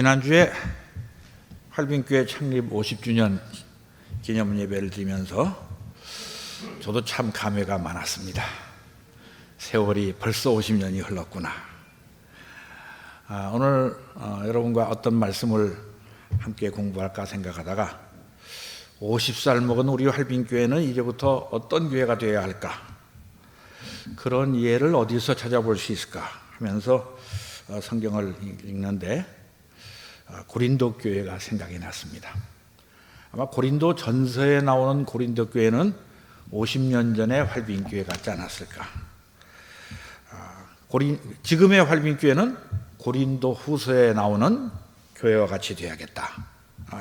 지난주에 활빈교회 창립 50주년 기념 예배를 드리면서 저도 참 감회가 많았습니다. 세월이 벌써 50년이 흘렀구나. 오늘 여러분과 어떤 말씀을 함께 공부할까 생각하다가 50살 먹은 우리 활빈교회는 이제부터 어떤 교회가 되어야 할까? 그런 예를 어디서 찾아볼 수 있을까 하면서 성경을 읽는데 고린도 교회가 생각이 났습니다. 아마 고린도 전서에 나오는 고린도 교회는 50년 전에 활빈교회 같지 않았을까. 지금의 활빈교회는 고린도 후서에 나오는 교회와 같이 되어야겠다.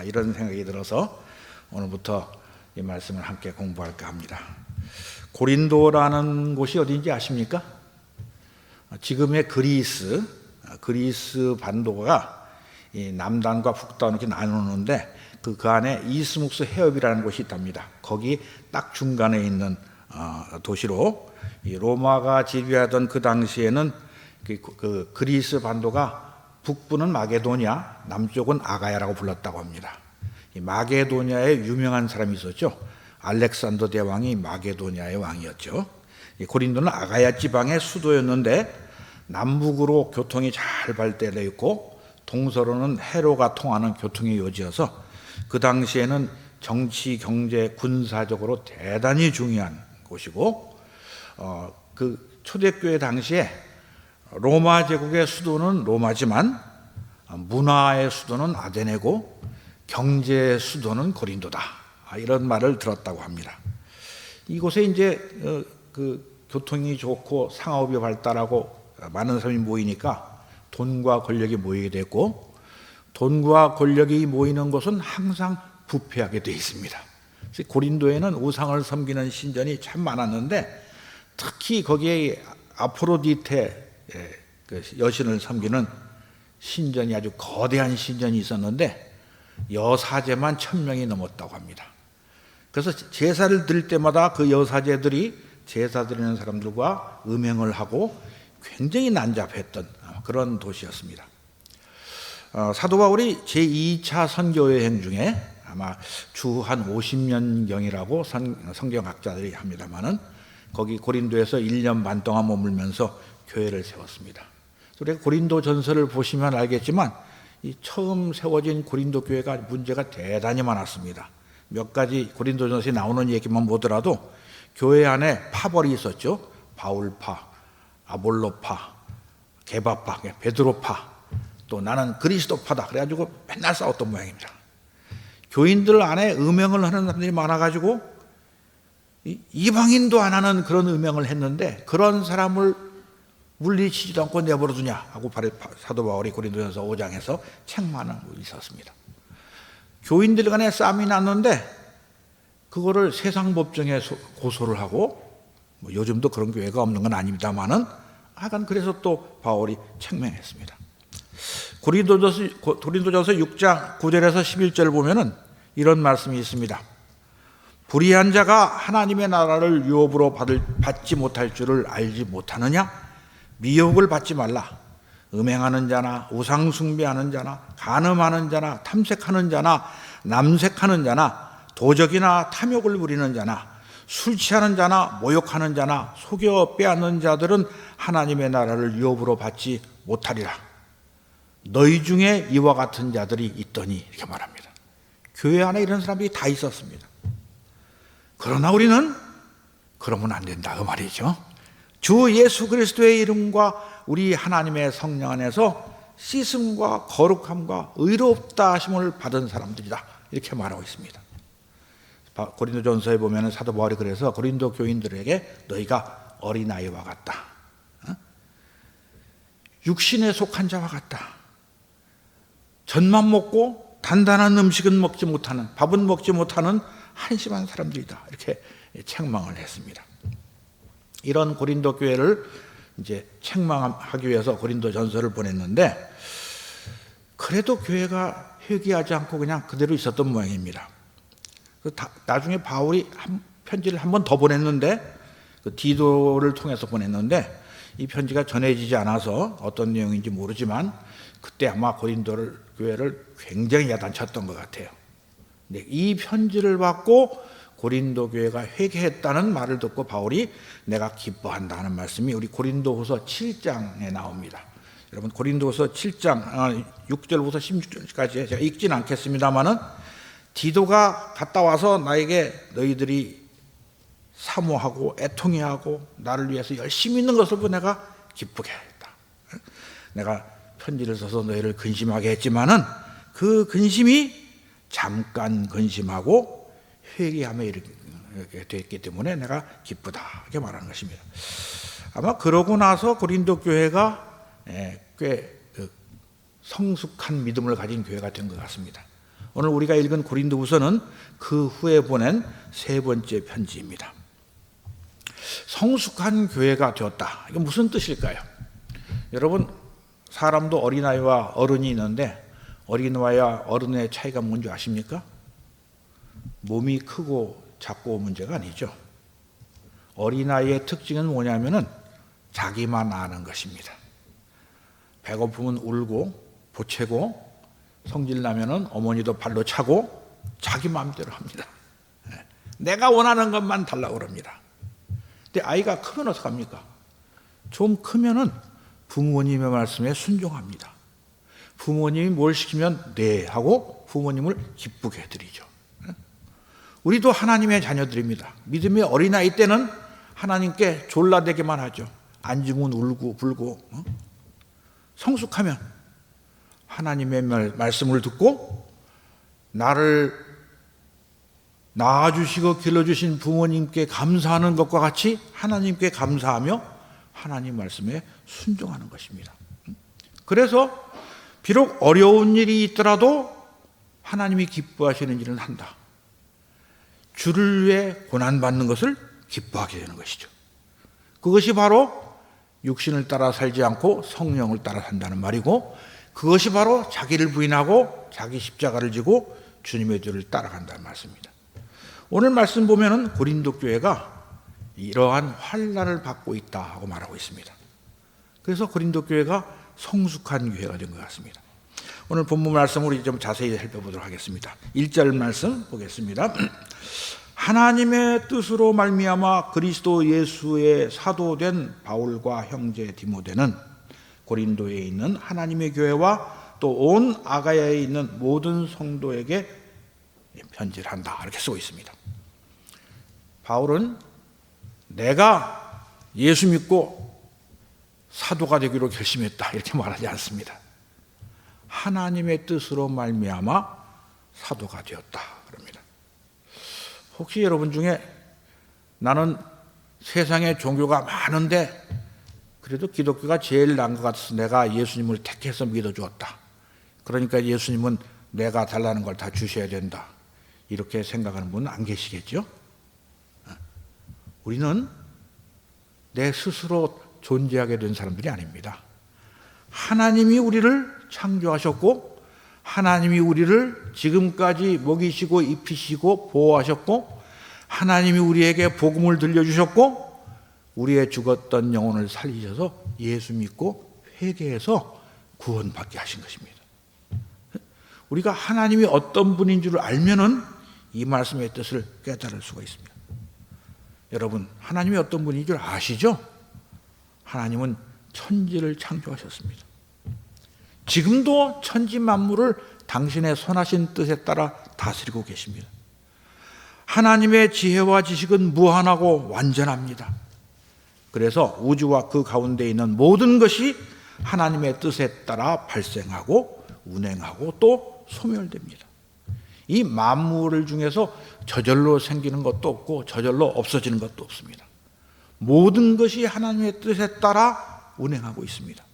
이런 생각이 들어서 오늘부터 이 말씀을 함께 공부할까 합니다. 고린도라는 곳이 어디인지 아십니까? 지금의 그리스 반도가 이 남단과 북단 이렇게 나누는데 그 안에 이스묵스 해협이라는 곳이 있답니다. 거기 딱 중간에 있는 도시로 이 로마가 지배하던 그 당시에는 그 그리스 반도가 북부는 마게도냐, 남쪽은 아가야라고 불렀다고 합니다. 이 마게도냐에 유명한 사람이 있었죠. 알렉산더 대왕이 마게도냐의 왕이었죠. 이 고린도는 아가야 지방의 수도였는데 남북으로 교통이 잘 발달되어 있고 동서로는 해로가 통하는 교통의 요지여서 그 당시에는 정치, 경제, 군사적으로 대단히 중요한 곳이고 그 초대교회 당시에 로마 제국의 수도는 로마지만 문화의 수도는 아테네고 경제의 수도는 고린도다. 이런 말을 들었다고 합니다. 이곳에 이제 그 교통이 좋고 상업이 발달하고 많은 사람이 모이니까 돈과 권력이 모이게 됐고 돈과 권력이 모이는 곳은 항상 부패하게 되어 있습니다. 고린도에는 우상을 섬기는 신전이 참 많았는데 특히 거기에 아프로디테 여신을 섬기는 신전이 아주 거대한 신전이 있었는데 여사제만 1000명이 넘었다고 합니다. 그래서 제사를 드릴 때마다 그 여사제들이 제사 드리는 사람들과 음행을 하고 굉장히 난잡했던 그런 도시였습니다. 사도 바울이 제2차 선교여행 중에 아마 주 한 50년경이라고 성경학자들이 합니다마는 거기 고린도에서 1년 반 동안 머물면서 교회를 세웠습니다. 우리가 고린도 전서를 보시면 알겠지만 이 처음 세워진 고린도 교회가 문제가 대단히 많았습니다. 몇 가지 고린도 전서에 나오는 얘기만 보더라도 교회 안에 파벌이 있었죠. 바울파, 아볼로파, 게바파, 베드로파, 또 나는 그리스도파다. 그래가지고 맨날 싸웠던 모양입니다. 교인들 안에 음행을 하는 사람들이 많아가지고 이방인도 안 하는 그런 음행을 했는데 그런 사람을 물리치지도 않고 내버려두냐 하고 사도 바울이 고린도전서 5장에서 책망하고 있었습니다. 교인들 간에 싸움이 났는데 그거를 세상 법정에 고소를 하고 요즘도 그런 교회가 없는 건 아닙니다만은 하여간 그래서 또 바울이 책망했습니다. 고린도전서 6장 9절에서 11절을 보면은 이런 말씀이 있습니다. 불의한 자가 하나님의 나라를 유업으로 받지 못할 줄을 알지 못하느냐? 미혹을 받지 말라. 음행하는 자나 우상 숭배하는 자나 간음하는 자나 탐색하는 자나 남색하는 자나 도적이나 탐욕을 부리는 자나 술 취하는 자나 모욕하는 자나 속여 빼앗는 자들은 하나님의 나라를 유업으로 받지 못하리라. 너희 중에 이와 같은 자들이 있더니 이렇게 말합니다. 교회 안에 이런 사람들이 다 있었습니다. 그러나 우리는 그러면 안 된다 그 말이죠. 주 예수 그리스도의 이름과 우리 하나님의 성령 안에서 씻음과 거룩함과 의롭다 하심을 받은 사람들이다 이렇게 말하고 있습니다. 고린도전서에 보면 사도 바울이 그래서 고린도 교인들에게 너희가 어린아이와 같다, 육신에 속한 자와 같다, 젖만 먹고 단단한 음식은 먹지 못하는, 밥은 먹지 못하는 한심한 사람들이다 이렇게 책망을 했습니다. 이런 고린도 교회를 이제 책망하기 위해서 고린도 전서를 보냈는데 그래도 교회가 회개하지 않고 그냥 그대로 있었던 모양입니다. 나중에 바울이 편지를 한 번 더 보냈는데 그 디도를 통해서 보냈는데 이 편지가 전해지지 않아서 어떤 내용인지 모르지만 그때 아마 고린도 교회를 굉장히 야단쳤던 것 같아요. 근데 이 편지를 받고 고린도 교회가 회개했다는 말을 듣고 바울이 내가 기뻐한다는 말씀이 우리 고린도후서 7장에 나옵니다. 여러분 고린도후서 7장 6절부터 16절까지 제가 읽지는 않겠습니다만은 디도가 갔다 와서 나에게 너희들이 사모하고 애통해하고 나를 위해서 열심히 있는 것을 보고 내가 기쁘게 했다. 내가 편지를 써서 너희를 근심하게 했지만은 그 근심이 잠깐 근심하고 회개함에 이르게 됐기 때문에 내가 기쁘다 이렇게 말하는 것입니다. 아마 그러고 나서 고린도 교회가 꽤 성숙한 믿음을 가진 교회가 된 것 같습니다. 오늘 우리가 읽은 고린도후서는 그 후에 보낸 세 번째 편지입니다. 성숙한 교회가 되었다. 이게 무슨 뜻일까요? 여러분 사람도 어린아이와 어른이 있는데 어린아이와 어른의 차이가 뭔지 아십니까? 몸이 크고 작고 문제가 아니죠. 어린아이의 특징은 뭐냐면은 자기만 아는 것입니다. 배고프면 울고 보채고 성질나면은 어머니도 발로 차고 자기 마음대로 합니다. 내가 원하는 것만 달라고 그럽니다. 근데 아이가 크면 어떡합니까? 좀 크면은 부모님의 말씀에 순종합니다. 부모님이 뭘 시키면 네 하고 부모님을 기쁘게 해드리죠. 우리도 하나님의 자녀들입니다. 믿음의 어린아이 때는 하나님께 졸라대기만 하죠. 앉으면 울고 불고. 성숙하면 하나님의 말씀을 듣고 나를 낳아주시고 길러주신 부모님께 감사하는 것과 같이 하나님께 감사하며 하나님 말씀에 순종하는 것입니다. 그래서 비록 어려운 일이 있더라도 하나님이 기뻐하시는 일은 한다. 주를 위해 고난받는 것을 기뻐하게 되는 것이죠. 그것이 바로 육신을 따라 살지 않고 성령을 따라 산다는 말이고 그것이 바로 자기를 부인하고 자기 십자가를 지고 주님의 뒤를 따라간다는 말씀입니다. 오늘 말씀 보면은 고린도 교회가 이러한 환난을 받고 있다 하고 말하고 있습니다. 그래서 고린도 교회가 성숙한 교회가 된 것 같습니다. 오늘 본문 말씀 우리 좀 자세히 살펴보도록 하겠습니다. 1절 말씀 보겠습니다. 하나님의 뜻으로 말미암아 그리스도 예수의 사도된 바울과 형제 디모데는 고린도에 있는 하나님의 교회와 또 온 아가야에 있는 모든 성도에게 편지를 한다 이렇게 쓰고 있습니다. 바울은 내가 예수 믿고 사도가 되기로 결심했다 이렇게 말하지 않습니다. 하나님의 뜻으로 말미암아 사도가 되었다 그럽니다. 혹시 여러분 중에 나는 세상에 종교가 많은데 그래도 기독교가 제일 나은 것 같아서 내가 예수님을 택해서 믿어주었다. 그러니까 예수님은 내가 달라는 걸 다 주셔야 된다. 이렇게 생각하는 분은 안 계시겠죠? 우리는 내 스스로 존재하게 된 사람들이 아닙니다. 하나님이 우리를 창조하셨고 하나님이 우리를 지금까지 먹이시고 입히시고 보호하셨고 하나님이 우리에게 복음을 들려주셨고 우리의 죽었던 영혼을 살리셔서 예수 믿고 회개해서 구원받게 하신 것입니다. 우리가 하나님이 어떤 분인 줄 알면은 이 말씀의 뜻을 깨달을 수가 있습니다. 여러분, 하나님이 어떤 분인 줄 아시죠? 하나님은 천지를 창조하셨습니다. 지금도 천지 만물을 당신의 선하신 뜻에 따라 다스리고 계십니다. 하나님의 지혜와 지식은 무한하고 완전합니다. 그래서 우주와 그 가운데 있는 모든 것이 하나님의 뜻에 따라 발생하고 운행하고 또 소멸됩니다. 이 만물 중에서 저절로 생기는 것도 없고 저절로 없어지는 것도 없습니다. 모든 것이 하나님의 뜻에 따라 운행하고 있습니다.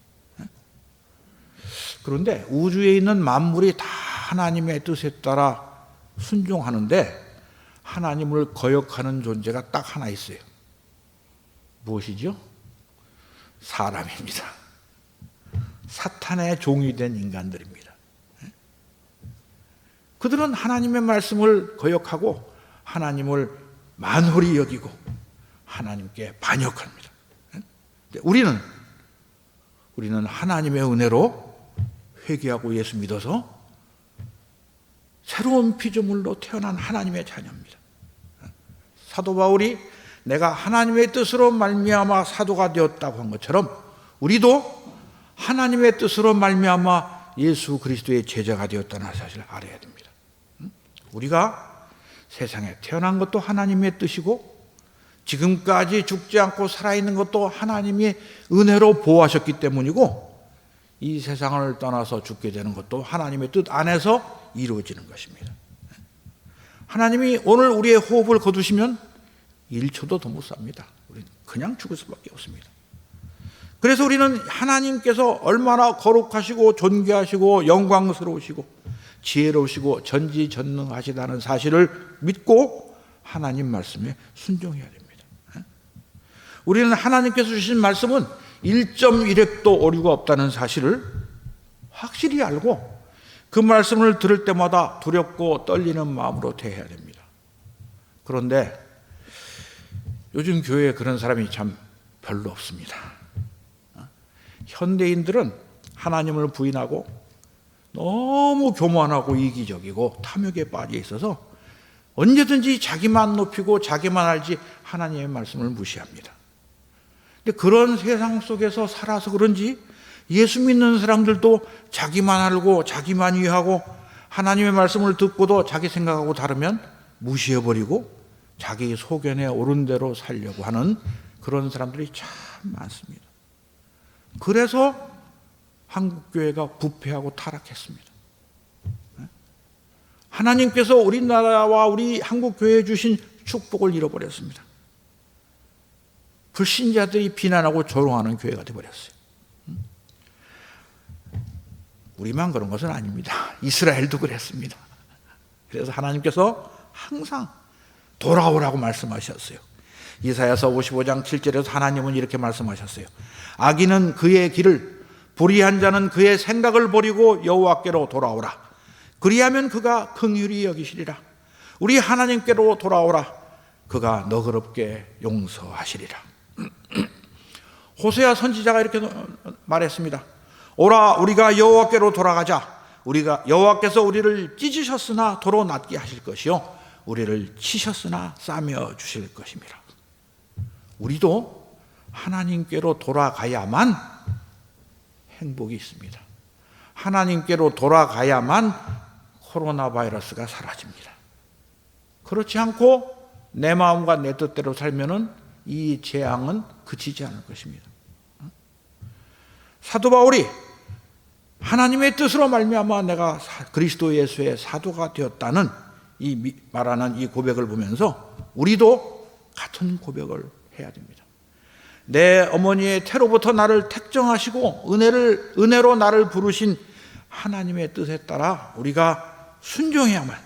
그런데 우주에 있는 만물이 다 하나님의 뜻에 따라 순종하는데 하나님을 거역하는 존재가 딱 하나 있어요. 무엇이죠? 사람입니다. 사탄의 종이 된 인간들입니다. 그들은 하나님의 말씀을 거역하고 하나님을 만홀히 여기고 하나님께 반역합니다. 우리는 우리는 하나님의 은혜로 회개하고 예수 믿어서 새로운 피조물로 태어난 하나님의 자녀입니다. 사도 바울이 내가 하나님의 뜻으로 말미암아 사도가 되었다고 한 것처럼 우리도 하나님의 뜻으로 말미암아 예수 그리스도의 제자가 되었다는 사실을 알아야 됩니다. 우리가 세상에 태어난 것도 하나님의 뜻이고 지금까지 죽지 않고 살아있는 것도 하나님이 은혜로 보호하셨기 때문이고 이 세상을 떠나서 죽게 되는 것도 하나님의 뜻 안에서 이루어지는 것입니다. 하나님이 오늘 우리의 호흡을 거두시면 1초도 더 못 삽니다. 우리는 그냥 죽을 수밖에 없습니다. 그래서 우리는 하나님께서 얼마나 거룩하시고 존귀하시고 영광스러우시고 지혜로우시고 전지전능하시다는 사실을 믿고 하나님 말씀에 순종해야 됩니다. 우리는 하나님께서 주신 말씀은 1.1획도 오류가 없다는 사실을 확실히 알고 그 말씀을 들을 때마다 두렵고 떨리는 마음으로 대해야 됩니다. 그런데 요즘 교회에 그런 사람이 참 별로 없습니다. 현대인들은 하나님을 부인하고 너무 교만하고 이기적이고 탐욕에 빠져 있어서 언제든지 자기만 높이고 자기만 알지 하나님의 말씀을 무시합니다. 근데 그런 세상 속에서 살아서 그런지 예수 믿는 사람들도 자기만 알고 자기만 이해하고 하나님의 말씀을 듣고도 자기 생각하고 다르면 무시해버리고 자기 소견에 옳은 대로 살려고 하는 그런 사람들이 참 많습니다. 그래서 한국교회가 부패하고 타락했습니다. 하나님께서 우리나라와 우리 한국교회에 주신 축복을 잃어버렸습니다. 불신자들이 비난하고 조롱하는 교회가 되어버렸어요. 우리만 그런 것은 아닙니다. 이스라엘도 그랬습니다. 그래서 하나님께서 항상 돌아오라고 말씀하셨어요. 이사야서 55장 7절에서 하나님은 이렇게 말씀하셨어요. 악인은 그의 길을, 불의한 자는 그의 생각을 버리고 여호와께로 돌아오라. 그리하면 그가 긍휼히 여기시리라. 우리 하나님께로 돌아오라. 그가 너그럽게 용서하시리라. 호세아 선지자가 이렇게 말했습니다. 오라, 우리가 여호와께로 돌아가자. 우리가 여호와께서 우리를 찢으셨으나 도로 낫게 하실 것이요 우리를 치셨으나 싸매 주실 것입니다. 우리도 하나님께로 돌아가야만 행복이 있습니다. 하나님께로 돌아가야만 코로나 바이러스가 사라집니다. 그렇지 않고 내 마음과 내 뜻대로 살면은 이 재앙은 그치지 않을 것입니다. 사도 바울이 하나님의 뜻으로 말미암아 내가 그리스도 예수의 사도가 되었다는 이 말하는 이 고백을 보면서 우리도 같은 고백을 해야 됩니다. 내 어머니의 태로부터 나를 택정하시고 은혜로 나를 부르신 하나님의 뜻에 따라 우리가 순종해야만,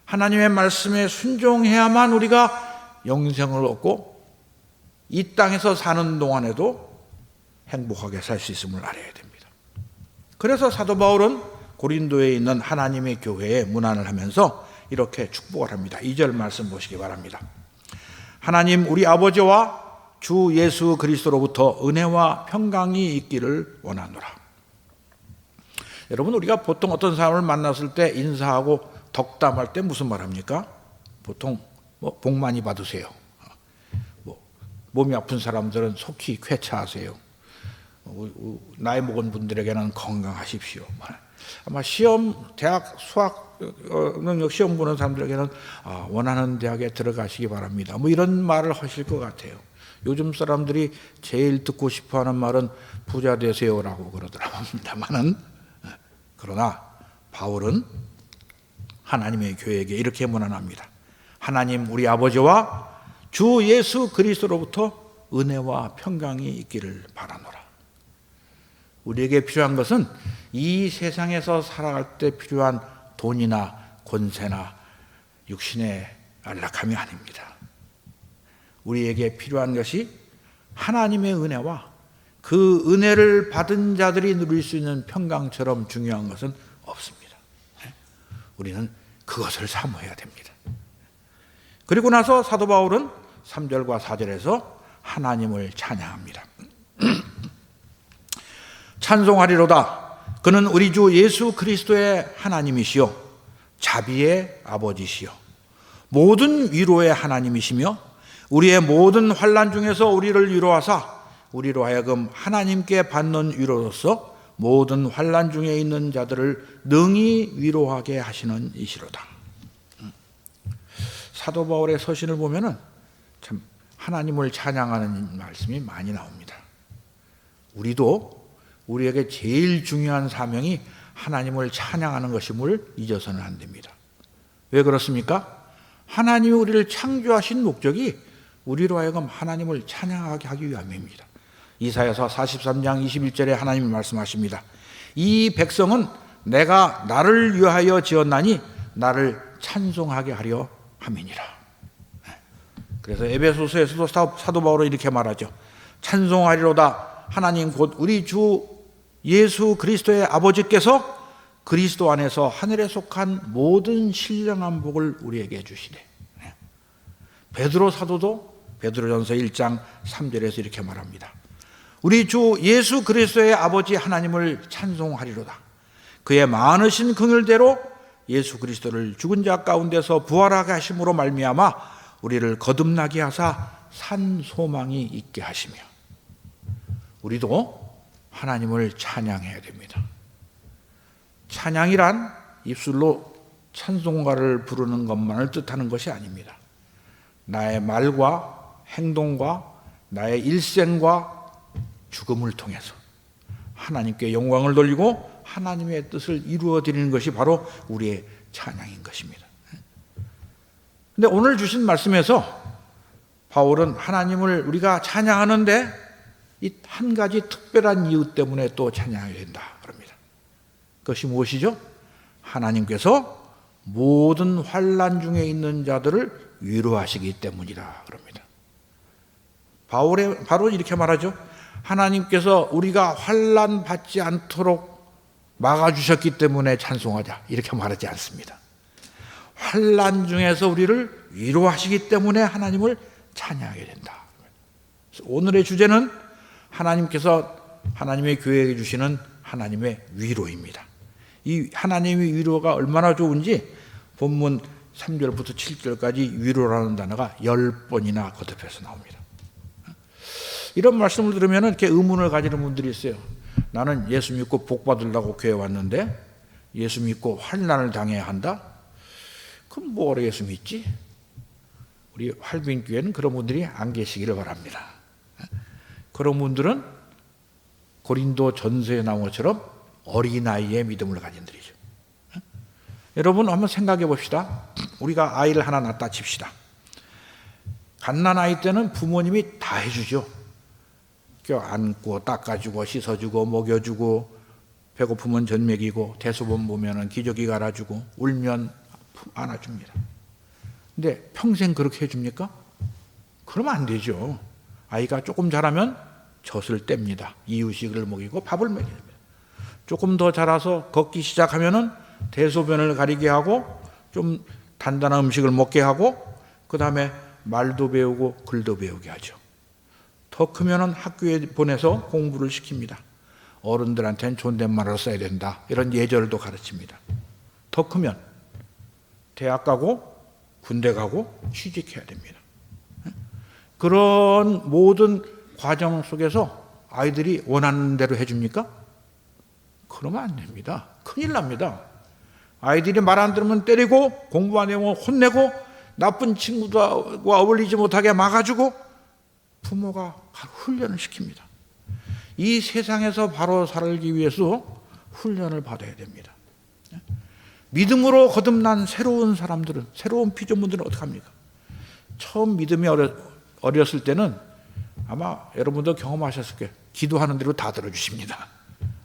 하나님의 말씀에 순종해야만 우리가 영생을 얻고 이 땅에서 사는 동안에도 행복하게 살 수 있음을 알아야 됩니다. 그래서 사도 바울은 고린도에 있는 하나님의 교회에 문안을 하면서 이렇게 축복을 합니다. 2절 말씀 보시기 바랍니다. 하나님 우리 아버지와 주 예수 그리스도로부터 은혜와 평강이 있기를 원하노라. 여러분, 우리가 보통 어떤 사람을 만났을 때 인사하고 덕담할 때 무슨 말 합니까? 보통 복 많이 받으세요. 몸이 아픈 사람들은 속히 쾌차하세요. 나이 먹은 분들에게는 건강하십시오. 아마 대학 수학 능력 시험 보는 사람들에게는 원하는 대학에 들어가시기 바랍니다. 이런 말을 하실 것 같아요. 요즘 사람들이 제일 듣고 싶어하는 말은 부자 되세요라고 그러더랍니다만은, 그러나 바울은 하나님의 교회에게 이렇게 문안합니다. 하나님 우리 아버지와 주 예수 그리스도로부터 은혜와 평강이 있기를 바라노라. 우리에게 필요한 것은 이 세상에서 살아갈 때 필요한 돈이나 권세나 육신의 안락함이 아닙니다. 우리에게 필요한 것이 하나님의 은혜와 그 은혜를 받은 자들이 누릴 수 있는 평강처럼 중요한 것은 없습니다. 우리는 그것을 사모해야 됩니다. 그리고 나서 사도 바울은 3절과 4절에서 하나님을 찬양합니다. 찬송하리로다. 그는 우리 주 예수 그리스도의 하나님이시요 자비의 아버지시요 모든 위로의 하나님이시며 우리의 모든 환난 중에서 우리를 위로하사 우리로 하여금 하나님께 받는 위로로서 모든 환난 중에 있는 자들을 능히 위로하게 하시는 이시로다. 사도 바울의 서신을 보면은 참 하나님을 찬양하는 말씀이 많이 나옵니다. 우리도 우리에게 제일 중요한 사명이 하나님을 찬양하는 것임을 잊어서는 안 됩니다. 왜 그렇습니까? 하나님이 우리를 창조하신 목적이 우리로 하여금 하나님을 찬양하게 하기 위함입니다. 이사야서 43장 21절에 하나님이 말씀하십니다. 이 백성은 내가 나를 위하여 지었나니 나를 찬송하게 하려 함이니라. 그래서 에베소서에서도 사도 바울은 이렇게 말하죠. 찬송하리로다. 하나님 곧 우리 주 예수 그리스도의 아버지께서 그리스도 안에서 하늘에 속한 모든 신령한 복을 우리에게 주시네. 베드로 사도도 베드로전서 1장 3절에서 이렇게 말합니다. 우리 주 예수 그리스도의 아버지 하나님을 찬송하리로다. 그의 많으신 긍휼대로 예수 그리스도를 죽은 자 가운데서 부활하게 하심으로 말미암아 우리를 거듭나게 하사 산 소망이 있게 하시며. 우리도 하나님을 찬양해야 됩니다. 찬양이란 입술로 찬송가를 부르는 것만을 뜻하는 것이 아닙니다. 나의 말과 행동과 나의 일생과 죽음을 통해서 하나님께 영광을 돌리고 하나님의 뜻을 이루어 드리는 것이 바로 우리의 찬양인 것입니다. 그런데 오늘 주신 말씀에서 바울은 하나님을 우리가 찬양하는데 이 한 가지 특별한 이유 때문에 또 찬양해야 된다 그럽니다. 그것이 무엇이죠? 하나님께서 모든 환난 중에 있는 자들을 위로하시기 때문이다 그럽니다. 바로 이렇게 말하죠. 하나님께서 우리가 환난 받지 않도록 막아주셨기 때문에 찬송하자 이렇게 말하지 않습니다. 환난 중에서 우리를 위로하시기 때문에 하나님을 찬양하게 된다. 오늘의 주제는 하나님께서 하나님의 교회에게 주시는 하나님의 위로입니다. 이 하나님의 위로가 얼마나 좋은지 본문 3절부터 7절까지 위로라는 단어가 10번이나 거듭해서 나옵니다. 이런 말씀을 들으면 이렇게 의문을 가지는 분들이 있어요. 나는 예수 믿고 복 받으려고 교회 왔는데 예수 믿고 환난을 당해야 한다? 그럼 뭐하러 예수 믿지? 우리 활빈교회는 그런 분들이 안 계시기를 바랍니다. 그런 분들은 고린도 전서에 나온 것처럼 어린아이의 믿음을 가진 분들이죠. 여러분 한번 생각해 봅시다. 우리가 아이를 하나 낳았다 칩시다. 갓난아이 때는 부모님이 다 해주죠. 안고 닦아주고 씻어주고 먹여주고 배고프면 젖 먹이고 대소변 보면 기저귀 갈아주고 울면 안아줍니다. 근데 평생 그렇게 해줍니까? 그러면 안 되죠. 아이가 조금 자라면 젖을 뗍니다. 이유식을 먹이고 밥을 먹입니다. 조금 더 자라서 걷기 시작하면 대소변을 가리게 하고 좀 단단한 음식을 먹게 하고 그 다음에 말도 배우고 글도 배우게 하죠. 더 크면 학교에 보내서 공부를 시킵니다. 어른들한테는 존댓말을 써야 된다. 이런 예절도 가르칩니다. 더 크면 대학 가고 군대 가고 취직해야 됩니다. 그런 모든 과정 속에서 아이들이 원하는 대로 해줍니까? 그러면 안 됩니다. 큰일 납니다. 아이들이 말 안 들으면 때리고 공부 안 하면 혼내고 나쁜 친구들과 어울리지 못하게 막아주고 부모가 훈련을 시킵니다. 이 세상에서 바로 살기 위해서 훈련을 받아야 됩니다. 믿음으로 거듭난 새로운 사람들은, 새로운 피조물들은 어떻게 합니까? 처음 믿음이 어렸을 때는 아마 여러분도 경험하셨을 거예요. 기도하는 대로 다 들어주십니다.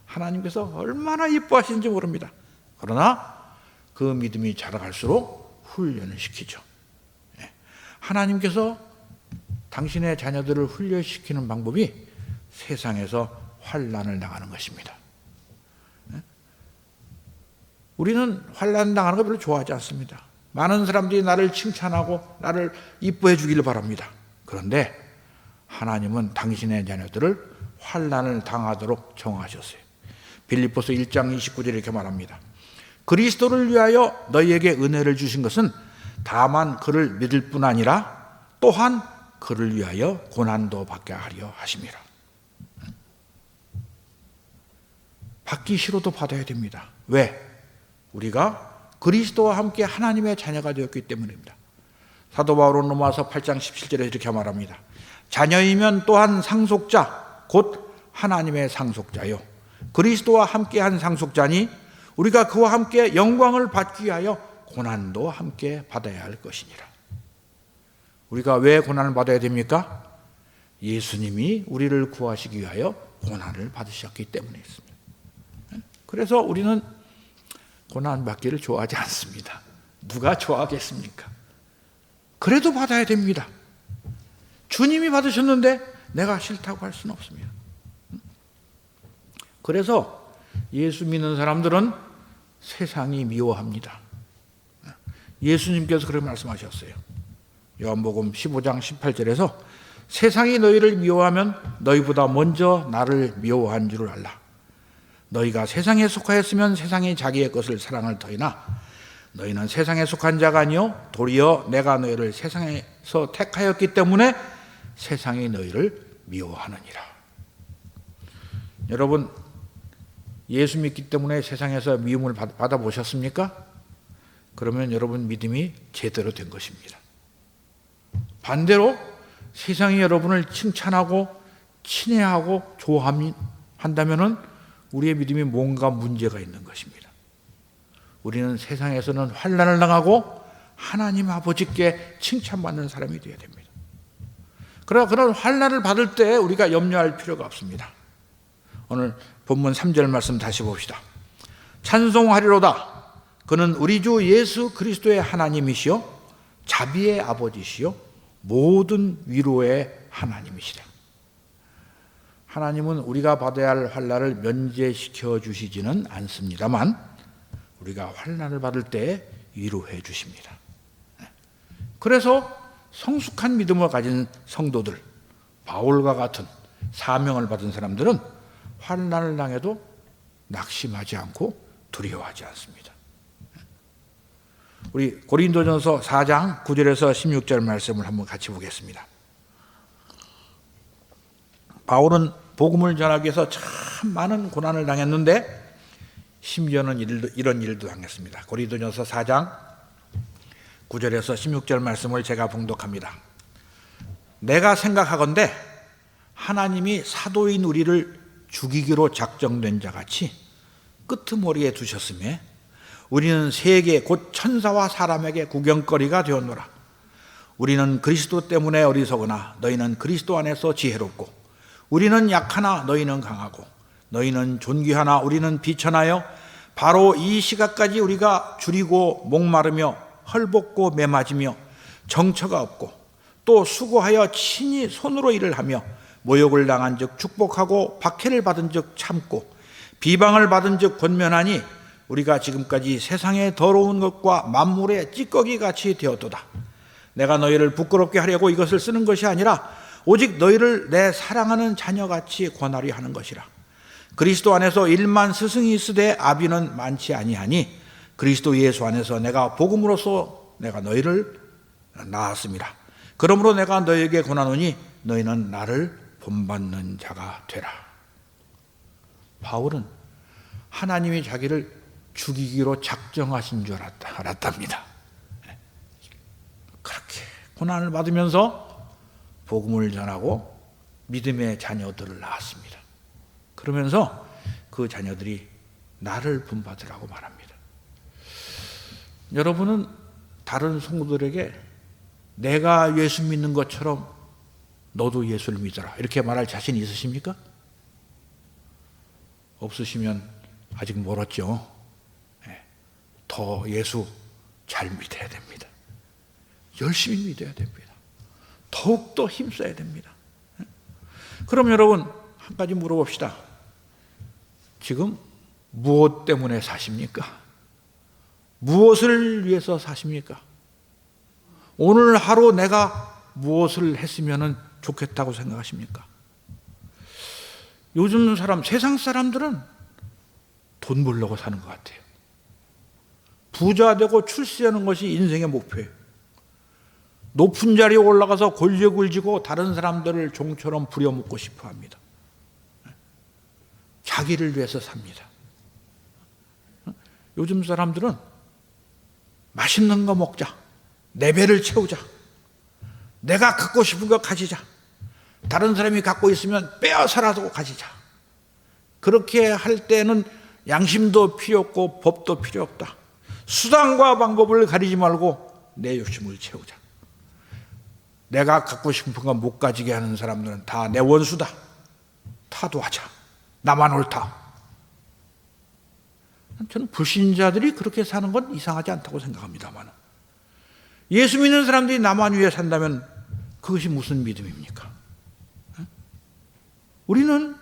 하나님께서 얼마나 예뻐하시는지 모릅니다. 그러나 그 믿음이 자라갈수록 훈련을 시키죠. 하나님께서 당신의 자녀들을 훈련시키는 방법이 세상에서 환난을 당하는 것입니다. 우리는 환난 당하는 거 별로 좋아하지 않습니다. 많은 사람들이 나를 칭찬하고 나를 이뻐해 주기를 바랍니다. 그런데 하나님은 당신의 자녀들을 환난을 당하도록 정하셨어요. 빌립보서 1장 29절에 이렇게 말합니다. 그리스도를 위하여 너희에게 은혜를 주신 것은 다만 그를 믿을 뿐 아니라 또한 그를 위하여 고난도 받게 하려 하심이라. 받기 싫어도 받아야 됩니다. 왜? 우리가 그리스도와 함께 하나님의 자녀가 되었기 때문입니다. 사도 바울은 로마서 8장 17절에 이렇게 말합니다. 자녀이면 또한 상속자 곧 하나님의 상속자요 그리스도와 함께한 상속자니 우리가 그와 함께 영광을 받기 위하여 고난도 함께 받아야 할 것이니라. 우리가 왜 고난을 받아야 됩니까? 예수님이 우리를 구하시기 위하여 고난을 받으셨기 때문에 있습니다. 그래서 우리는 고난 받기를 좋아하지 않습니다. 누가 좋아하겠습니까? 그래도 받아야 됩니다. 주님이 받으셨는데 내가 싫다고 할 수는 없습니다. 그래서 예수 믿는 사람들은 세상이 미워합니다. 예수님께서 그렇게 말씀하셨어요. 요한복음 15장 18절에서 세상이 너희를 미워하면 너희보다 먼저 나를 미워한 줄을 알라. 너희가 세상에 속하였으면 세상이 자기의 것을 사랑할 터이나 너희는 세상에 속한 자가 아니요 도리어 내가 너희를 세상에서 택하였기 때문에 세상이 너희를 미워하느니라. 여러분, 예수 믿기 때문에 세상에서 미움을 받아보셨습니까? 그러면 여러분 믿음이 제대로 된 것입니다. 반대로 세상이 여러분을 칭찬하고 친애하고 좋아한다면 우리의 믿음이 뭔가 문제가 있는 것입니다. 우리는 세상에서는 환난을 당하고 하나님 아버지께 칭찬받는 사람이 되어야 됩니다. 그러나 그런 환난을 받을 때 우리가 염려할 필요가 없습니다. 오늘 본문 3절 말씀 다시 봅시다. 찬송하리로다. 그는 우리 주 예수 그리스도의 하나님이시요 자비의 아버지시요 모든 위로의 하나님이시라. 하나님은 우리가 받아야 할 환난을 면제시켜 주시지는 않습니다만 우리가 환난을 받을 때 위로해 주십니다. 그래서 성숙한 믿음을 가진 성도들, 바울과 같은 사명을 받은 사람들은 환난을 당해도 낙심하지 않고 두려워하지 않습니다. 우리 고린도전서 4장 9절에서 16절 말씀을 한번 같이 보겠습니다. 바울은 복음을 전하기 위해서 참 많은 고난을 당했는데 심지어는 이런 일도 당했습니다. 고린도전서 4장 9절에서 16절 말씀을 제가 봉독합니다. 내가 생각하건대 하나님이 사도인 우리를 죽이기로 작정된 자같이 끄트머리에 두셨으며 우리는 세계 곧 천사와 사람에게 구경거리가 되었노라. 우리는 그리스도 때문에 어리석으나 너희는 그리스도 안에서 지혜롭고 우리는 약하나 너희는 강하고 너희는 존귀하나 우리는 비천하여 바로 이 시각까지 우리가 줄이고 목마르며 헐벗고 매맞으며 정처가 없고 또 수고하여 친히 손으로 일을 하며 모욕을 당한 즉 축복하고 박해를 받은 즉 참고 비방을 받은 즉 권면하니 우리가 지금까지 세상의 더러운 것과 만물의 찌꺼기 같이 되었도다. 내가 너희를 부끄럽게 하려고 이것을 쓰는 것이 아니라 오직 너희를 내 사랑하는 자녀같이 권하려 하는 것이라. 그리스도 안에서 1만 스승이 있으되 아비는 많지 아니하니 그리스도 예수 안에서 내가 복음으로써 내가 너희를 낳았습니다. 그러므로 내가 너희에게 권하노니 너희는 나를 본받는 자가 되라. 바울은 하나님이 자기를 죽이기로 작정하신 줄 알았답니다. 그렇게 고난을 받으면서 복음을 전하고 믿음의 자녀들을 낳았습니다. 그러면서 그 자녀들이 나를 본받으라고 말합니다. 여러분은 다른 성도들에게 내가 예수 믿는 것처럼 너도 예수를 믿어라 이렇게 말할 자신 있으십니까? 없으시면 아직 멀었죠. 더 예수 잘 믿어야 됩니다. 열심히 믿어야 됩니다. 더욱더 힘써야 됩니다. 그럼 여러분 한 가지 물어봅시다. 지금 무엇 때문에 사십니까? 무엇을 위해서 사십니까? 오늘 하루 내가 무엇을 했으면 좋겠다고 생각하십니까? 요즘 사람, 세상 사람들은 돈 벌려고 사는 것 같아요. 부자 되고 출세하는 것이 인생의 목표예요. 높은 자리에 올라가서 권력을 쥐고 다른 사람들을 종처럼 부려먹고 싶어 합니다. 자기를 위해서 삽니다. 요즘 사람들은 맛있는 거 먹자, 내 배를 채우자, 내가 갖고 싶은 거 가지자, 다른 사람이 갖고 있으면 빼앗아라도 가지자. 그렇게 할 때는 양심도 필요 없고 법도 필요 없다. 수단과 방법을 가리지 말고 내 욕심을 채우자. 내가 갖고 싶은 거 못 가지게 하는 사람들은 다 내 원수다. 타도하자. 나만 옳다. 저는 불신자들이 그렇게 사는 건 이상하지 않다고 생각합니다만, 예수 믿는 사람들이 나만 위해 산다면 그것이 무슨 믿음입니까? 우리는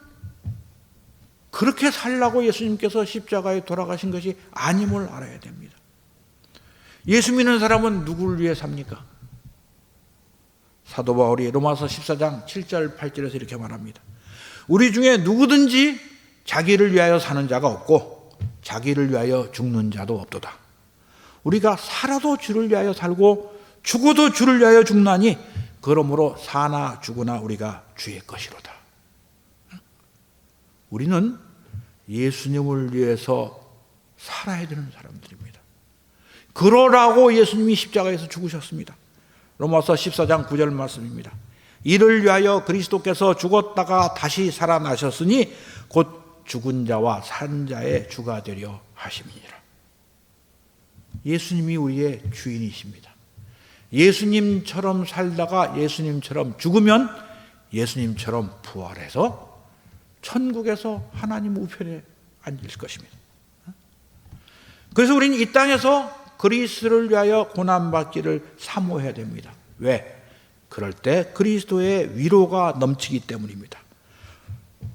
그렇게 살라고 예수님께서 십자가에 돌아가신 것이 아님을 알아야 됩니다. 예수 믿는 사람은 누구를 위해 삽니까? 사도 바울이 로마서 14장 7절 8절에서 이렇게 말합니다. 우리 중에 누구든지 자기를 위하여 사는 자가 없고 자기를 위하여 죽는 자도 없도다. 우리가 살아도 주를 위하여 살고 죽어도 주를 위하여 죽나니 그러므로 사나 죽으나 우리가 주의 것이로다. 우리는 예수님을 위해서 살아야 되는 사람들입니다. 그러라고 예수님이 십자가에서 죽으셨습니다. 로마서 14장 9절 말씀입니다. 이를 위하여 그리스도께서 죽었다가 다시 살아나셨으니 곧 죽은 자와 산 자의 주가 되려 하심이니라. 예수님이 우리의 주인이십니다. 예수님처럼 살다가 예수님처럼 죽으면 예수님처럼 부활해서 천국에서 하나님 우편에 앉을 것입니다. 그래서 우리는 이 땅에서 그리스도를 위하여 고난받기를 사모해야 됩니다. 왜? 그럴 때 그리스도의 위로가 넘치기 때문입니다.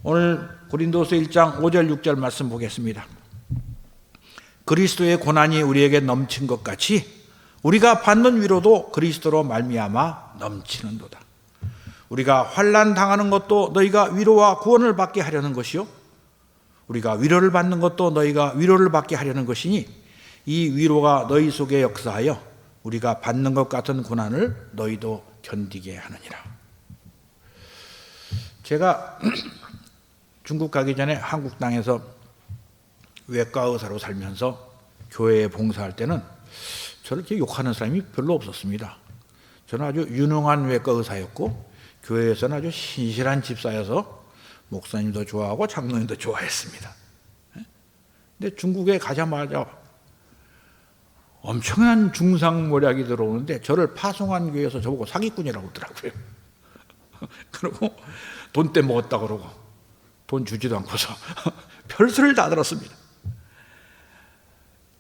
오늘 고린도서 1장 5절 6절 말씀 보겠습니다. 그리스도의 고난이 우리에게 넘친 것 같이 우리가 받는 위로도 그리스도로 말미암아 넘치는도다. 우리가 환난 당하는 것도 너희가 위로와 구원을 받게 하려는 것이요, 우리가 위로를 받는 것도 너희가 위로를 받게 하려는 것이니 이 위로가 너희 속에 역사하여 우리가 받는 것 같은 고난을 너희도 견디게 하느니라. 제가 중국 가기 전에 한국 땅에서 외과 의사로 살면서 교회에 봉사할 때는 저를 이렇게 욕하는 사람이 별로 없었습니다. 저는 아주 유능한 외과 의사였고 교회에서는 아주 신실한 집사여서 목사님도 좋아하고 장로님도 좋아했습니다. 근데 중국에 가자마자 엄청난 중상모략이 들어오는데 저를 파송한 교회에서 저보고 사기꾼이라고 하더라고요. 그리고 돈 떼먹었다 그러고 돈 주지도 않고서 별수를 다 들었습니다.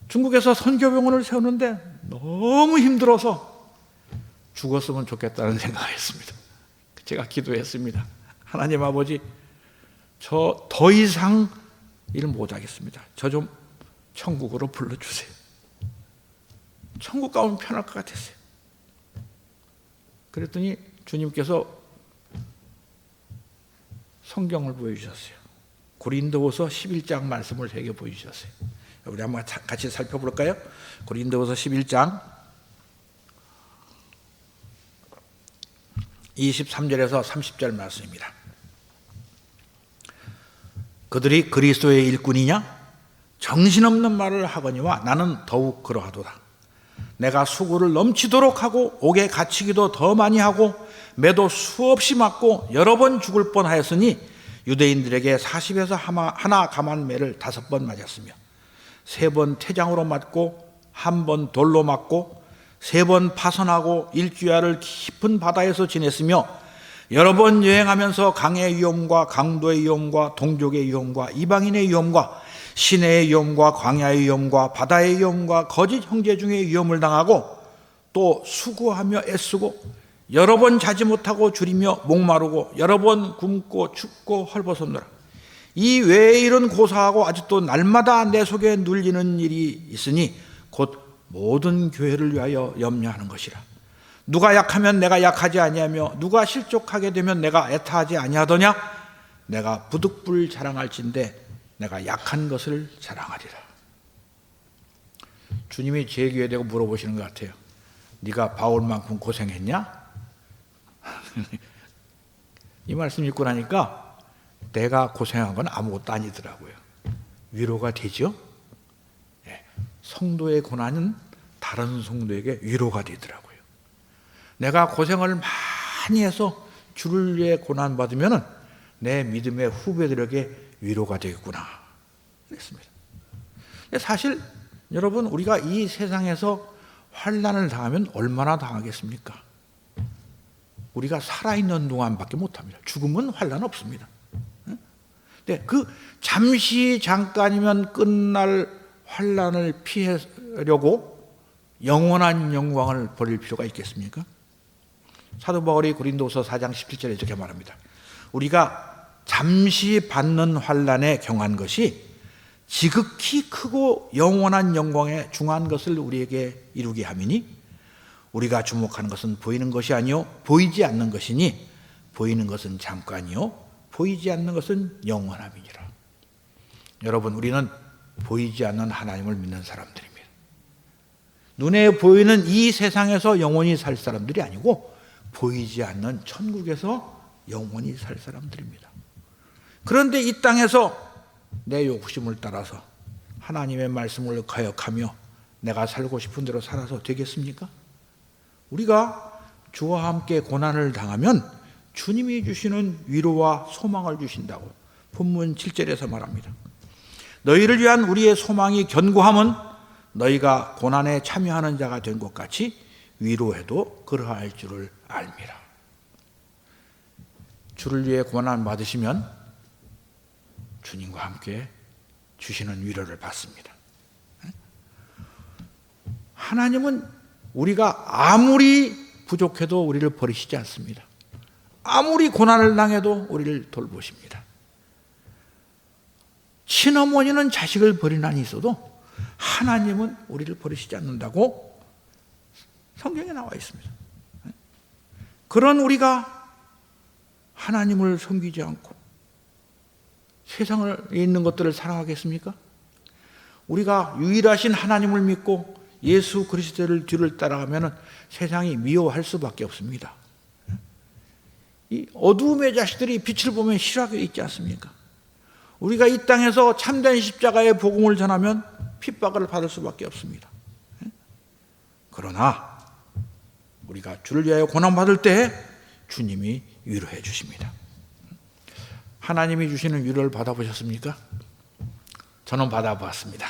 중국에서 선교병원을 세우는데 너무 힘들어서 죽었으면 좋겠다는 생각을 했습니다. 제가 기도했습니다. 하나님 아버지, 저 더 이상 일 못하겠습니다. 저 좀 천국으로 불러주세요. 천국 가면 편할 것 같았어요. 그랬더니 주님께서 성경을 보여주셨어요. 고린도후서 11장 말씀을 되게 보여주셨어요. 우리 한번 같이 살펴볼까요? 고린도후서 11장 23절에서 30절 말씀입니다. 그들이 그리스도의 일꾼이냐? 정신없는 말을 하거니와 나는 더욱 그러하도다. 내가 수고를 넘치도록 하고 옥에 갇히기도 더 많이 하고 매도 수없이 맞고 여러 번 죽을 뻔하였으니 유대인들에게 40에서 하나 감한 매를 5번 맞았으며 3번 태장으로 맞고 1번 돌로 맞고 3번 파선하고 일주야를 깊은 바다에서 지냈으며 여러 번 여행하면서 강의 위험과 강도의 위험과 동족의 위험과 이방인의 위험과 시내의 위험과 광야의 위험과 바다의 위험과 거짓 형제 중에 위험을 당하고 또 수고하며 애쓰고 여러 번 자지 못하고 줄이며 목마르고 여러 번 굶고 춥고 헐벗었노라. 이 외의 일은 고사하고 아직도 날마다 내 속에 눌리는 일이 있으니 곧 모든 교회를 위하여 염려하는 것이라. 누가 약하면 내가 약하지 아니하며 누가 실족하게 되면 내가 애타하지 아니하더냐. 내가 부득불 자랑할진대 내가 약한 것을 자랑하리라. 주님이 제 귀에 대고 물어보시는 것 같아요. 네가 바울만큼 고생했냐? 이 말씀 읽고 나니까 내가 고생한 건 아무것도 아니더라고요. 위로가 되죠? 성도의 고난은 다른 성도에게 위로가 되더라고요. 내가 고생을 많이 해서 주를 위해 고난받으면 내 믿음의 후배들에게 위로가 되겠구나 그랬습니다. 사실 여러분, 우리가 이 세상에서 환난을 당하면 얼마나 당하겠습니까? 우리가 살아있는 동안밖에 못합니다. 죽으면 환난 없습니다. 근데 그 잠시 잠깐이면 끝날 환난을 피하려고 영원한 영광을 버릴 필요가 있겠습니까? 사도 바울이 고린도서 4장 17절에 이렇게 말합니다. 우리가 잠시 받는 환난에 경한 것이 지극히 크고 영원한 영광에 중한 것을 우리에게 이루게 함이니 우리가 주목하는 것은 보이는 것이 아니요 보이지 않는 것이니 보이는 것은 잠깐이요 보이지 않는 것은 영원함이니라. 여러분, 우리는 보이지 않는 하나님을 믿는 사람들입니다. 눈에 보이는 이 세상에서 영원히 살 사람들이 아니고 보이지 않는 천국에서 영원히 살 사람들입니다. 그런데 이 땅에서 내 욕심을 따라서 하나님의 말씀을 거역하며 내가 살고 싶은 대로 살아서 되겠습니까? 우리가 주와 함께 고난을 당하면 주님이 주시는 위로와 소망을 주신다고 본문 7절에서 말합니다. 너희를 위한 우리의 소망이 견고함은 너희가 고난에 참여하는 자가 된 것 같이 위로해도 그러할 줄을 알미라. 주를 위해 고난 받으시면 주님과 함께 주시는 위로를 받습니다. 하나님은 우리가 아무리 부족해도 우리를 버리시지 않습니다. 아무리 고난을 당해도 우리를 돌보십니다. 친어머니는 자식을 버리나니 있어도 하나님은 우리를 버리시지 않는다고 성경에 나와 있습니다. 그런 우리가 하나님을 섬기지 않고 세상에 있는 것들을 사랑하겠습니까? 우리가 유일하신 하나님을 믿고 예수 그리스도를 뒤를 따라가면 세상이 미워할 수밖에 없습니다. 이 어두움의 자식들이 빛을 보면 싫어하게 있지 않습니까? 우리가 이 땅에서 참된 십자가의 복음을 전하면 핍박을 받을 수밖에 없습니다. 그러나 우리가 주를 위하여 고난받을 때 주님이 위로해 주십니다. 하나님이 주시는 위로를 받아보셨습니까? 저는 받아봤습니다.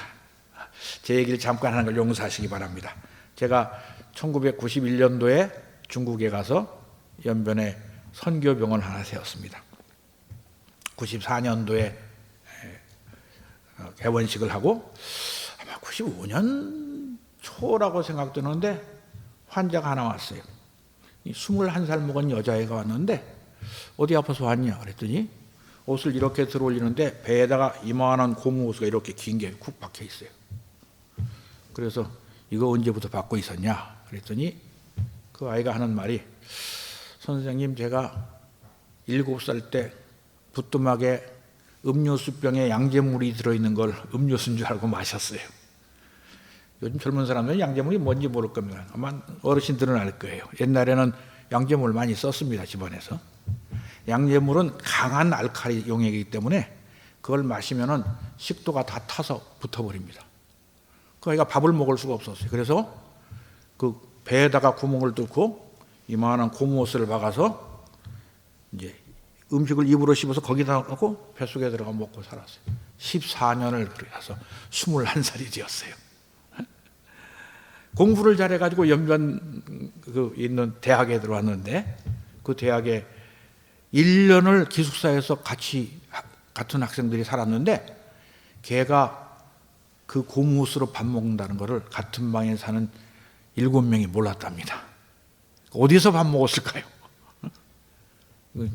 제 얘기를 잠깐 하는 걸 용서하시기 바랍니다. 제가 1991년도에 중국에 가서 연변에 선교병원 하나 세웠습니다. 94년도에 개원식을 하고 아마 95년 초라고 생각되는데 환자가 하나 왔어요. 21살 먹은 여자애가 왔는데 어디 아파서 왔냐 그랬더니 옷을 이렇게 들어올리는데 배에다가 이만한 고무 호스가 이렇게 긴 게 쿡 박혀 있어요. 그래서 이거 언제부터 받고 있었냐 그랬더니 그 아이가 하는 말이 선생님 제가 7살 때 부뚜막에 음료수병에 양잿물이 들어있는 걸 음료수인 줄 알고 마셨어요. 요즘 젊은 사람들은 양잿물이 뭔지 모를 겁니다. 아마 어르신들은 알 거예요. 옛날에는 양잿물 많이 썼습니다. 집안에서. 양잿물은 강한 알칼리 용액이기 때문에 그걸 마시면 식도가 다 타서 붙어버립니다. 그 아이가 밥을 먹을 수가 없었어요. 그래서 그 배에다가 구멍을 뚫고 이만한 고무호스를 박아서 이제 음식을 입으로 씹어서 거기다 넣고 뱃속에 들어가 먹고 살았어요. 14년을 그래서 21살이 되었어요. 공부를 잘해가지고 연변 그 있는 대학에 들어왔는데 그 대학에 1년을 기숙사에서 같은 학생들이 살았는데 걔가 그 고무호스로 밥 먹는다는 것을 같은 방에 사는 7명이 몰랐답니다. 어디서 밥 먹었을까요?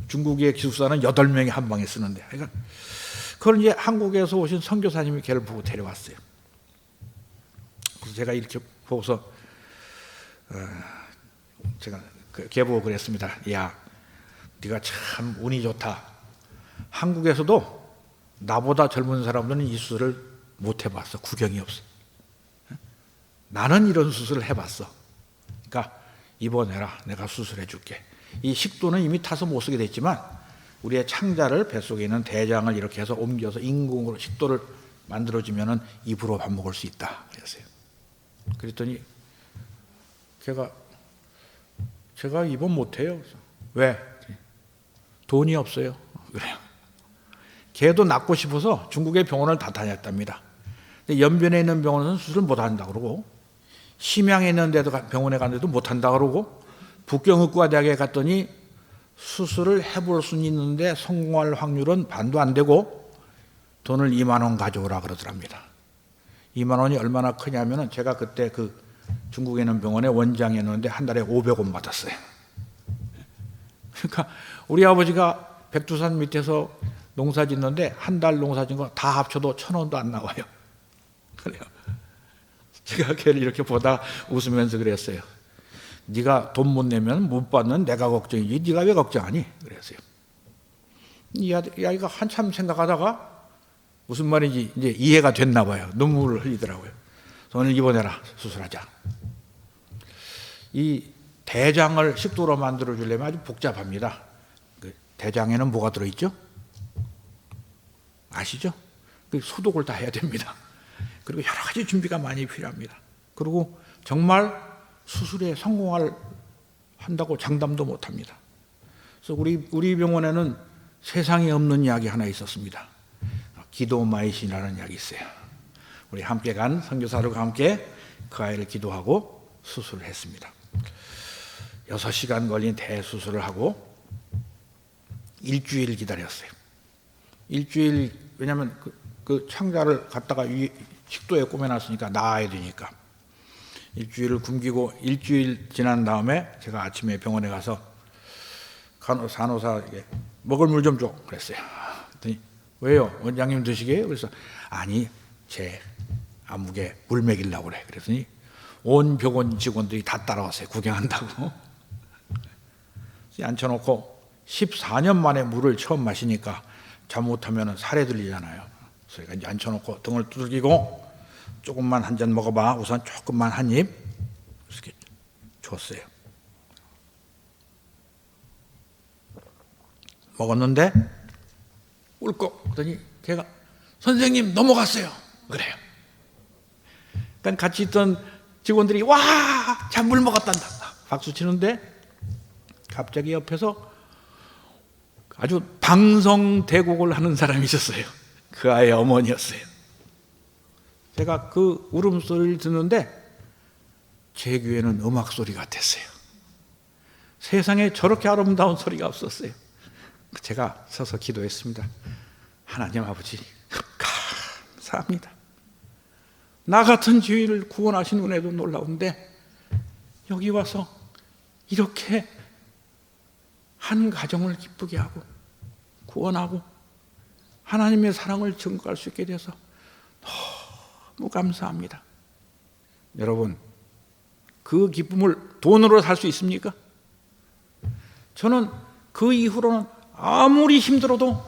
중국의 기숙사는 8명이 한 방에 쓰는데 그러니까 그걸 이제 한국에서 오신 선교사님이 걔를 보고 데려왔어요. 그래서 제가 이렇게 보고서 제가 걔 보고 그랬습니다. 야, 네가 참 운이 좋다. 한국에서도 나보다 젊은 사람들은 이 수술을 못 해봤어. 구경이 없어. 나는 이런 수술을 해봤어. 그러니까 입원해라. 내가 수술해 줄게. 이 식도는 이미 타서 못 쓰게 됐지만 우리의 창자를 뱃속에 있는 대장을 이렇게 해서 옮겨서 인공으로 식도를 만들어주면 입으로 밥 먹을 수 있다. 그랬어요. 그랬더니 제가 입원 못해요. 왜? 돈이 없어요. 그래요. 걔도 낫고 싶어서 중국의 병원을 다 다녔답니다. 근데 연변에 있는 병원에서는 수술 못 한다 그러고, 심양에 있는 데도 병원에 갔는데도 못 한다 그러고, 북경의과대학에 갔더니 수술을 해볼 수는 있는데 성공할 확률은 반도 안 되고 돈을 2만 원 가져오라 그러더랍니다. 2만 원이 얼마나 크냐면은 제가 그때 그 중국에 있는 병원에 원장이었는데 한 달에 500원 받았어요. 그러니까 우리 아버지가 백두산 밑에서 농사 짓는데 한 달 농사 짓는 거 다 합쳐도 1,000원도 안 나와요. 그래요. 제가 걔를 이렇게 보다 웃으면서 그랬어요. 네가 돈 못 내면 못 받는 내가 걱정이지 네가 왜 걱정하니? 그랬어요. 이 아이가 한참 생각하다가 무슨 말인지 이제 이해가 됐나 봐요. 눈물을 흘리더라고요. 오늘 입원해라. 수술하자. 이 대장을 식도로 만들어 주려면 아주 복잡합니다. 그 대장에는 뭐가 들어있죠? 아시죠? 그 소독을 다 해야 됩니다. 그리고 여러 가지 준비가 많이 필요합니다. 그리고 정말 수술에 한다고 장담도 못합니다. 그래서 우리 병원에는 세상에 없는 약이 하나 있었습니다. 기도마이신이라는 약이 있어요. 우리 함께 간 선교사들과 함께 그 아이를 기도하고 수술을 했습니다. 6시간 걸린 대수술을 하고 일주일 기다렸어요. 일주일, 왜냐하면 그 창자를 갖다가 식도에 꿰매놨으니까 나아야 되니까. 일주일을 굶기고 일주일 지난 다음에 제가 아침에 병원에 가서 간호사에게 먹을 물 좀 줘 그랬어요. 그랬더니 왜요? 원장님 드시게요? 그래서 아니 제 아무개 물 먹이려고 그래. 그랬더니 온 병원 직원들이 다 따라왔어요. 구경한다고. 앉혀놓고 14년 만에 물을 처음 마시니까 잘못하면 살에 들리잖아요. 그래서 이제 앉혀놓고 등을 두들기고 조금만 한 잔 먹어봐. 우선 조금만 한 입 이렇게 줬어요. 먹었는데 울컥 그러더니 제가 선생님 넘어갔어요. 그래요. 그러니까 같이 있던 직원들이 와, 자 물 먹었단다 박수 치는데 갑자기 옆에서 아주 방성대곡을 하는 사람이 있었어요. 그 아이의 어머니였어요. 제가 그 울음소리를 듣는데 제 귀에는 음악소리 같았어요. 세상에 저렇게 아름다운 소리가 없었어요. 제가 서서 기도했습니다. 하나님 아버지 감사합니다. 나 같은 죄인을 구원하신 은혜도 놀라운데 여기 와서 이렇게 한 가정을 기쁘게 하고 구원하고 하나님의 사랑을 증거할 수 있게 돼서 너무 감사합니다. 여러분, 그 기쁨을 돈으로 살 수 있습니까? 저는 그 이후로는 아무리 힘들어도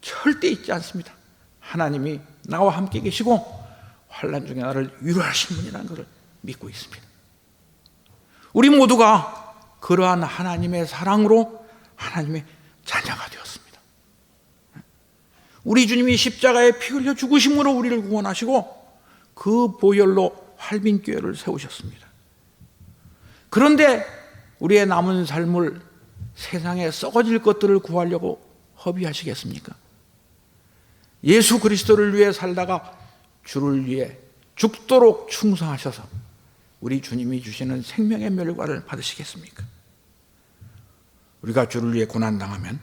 절대 잊지 않습니다. 하나님이 나와 함께 계시고 환난 중에 나를 위로하신 분이라는 것을 믿고 있습니다. 우리 모두가 그러한 하나님의 사랑으로 하나님의 자녀가 되었습니다. 우리 주님이 십자가에 피 흘려 죽으심으로 우리를 구원하시고 그 보혈로 활빈교회를 세우셨습니다. 그런데 우리의 남은 삶을 세상에 썩어질 것들을 구하려고 허비하시겠습니까? 예수 그리스도를 위해 살다가 주를 위해 죽도록 충성하셔서 우리 주님이 주시는 생명의 멸관을 받으시겠습니까? 우리가 주를 위해 고난당하면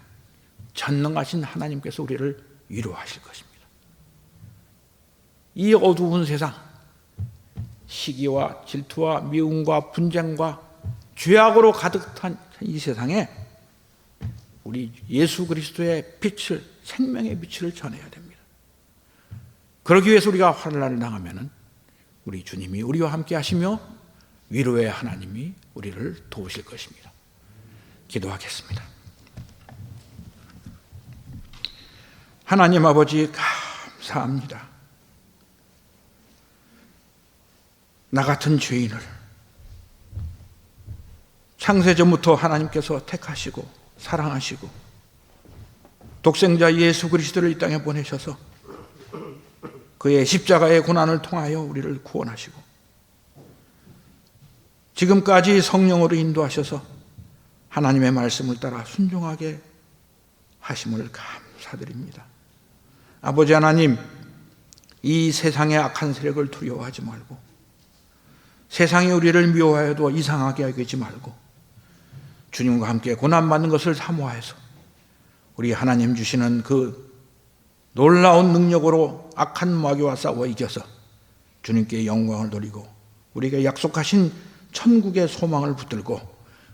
전능하신 하나님께서 우리를 위로하실 것입니다. 이 어두운 세상, 시기와 질투와 미움과 분쟁과 죄악으로 가득 찬 이 세상에 우리 예수 그리스도의 빛을, 생명의 빛을 전해야 됩니다. 그러기 위해서 우리가 환난을 당하면 우리 주님이 우리와 함께 하시며 위로의 하나님이 우리를 도우실 것입니다. 기도하겠습니다. 하나님 아버지 감사합니다. 나 같은 죄인을 창세전부터 하나님께서 택하시고 사랑하시고 독생자 예수 그리스도를 이 땅에 보내셔서 그의 십자가의 고난을 통하여 우리를 구원하시고 지금까지 성령으로 인도하셔서 하나님의 말씀을 따라 순종하게 하심을 감사드립니다. 아버지 하나님, 이 세상의 악한 세력을 두려워하지 말고 세상이 우리를 미워하여도 이상하게 여기지 말고 주님과 함께 고난받는 것을 사모하여서 우리 하나님 주시는 그 놀라운 능력으로 악한 마귀와 싸워 이겨서 주님께 영광을 돌리고 우리에게 약속하신 천국의 소망을 붙들고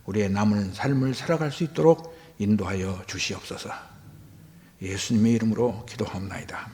우리의 남은 삶을 살아갈 수 있도록 인도하여 주시옵소서. 예수님의 이름으로 기도하옵나이다.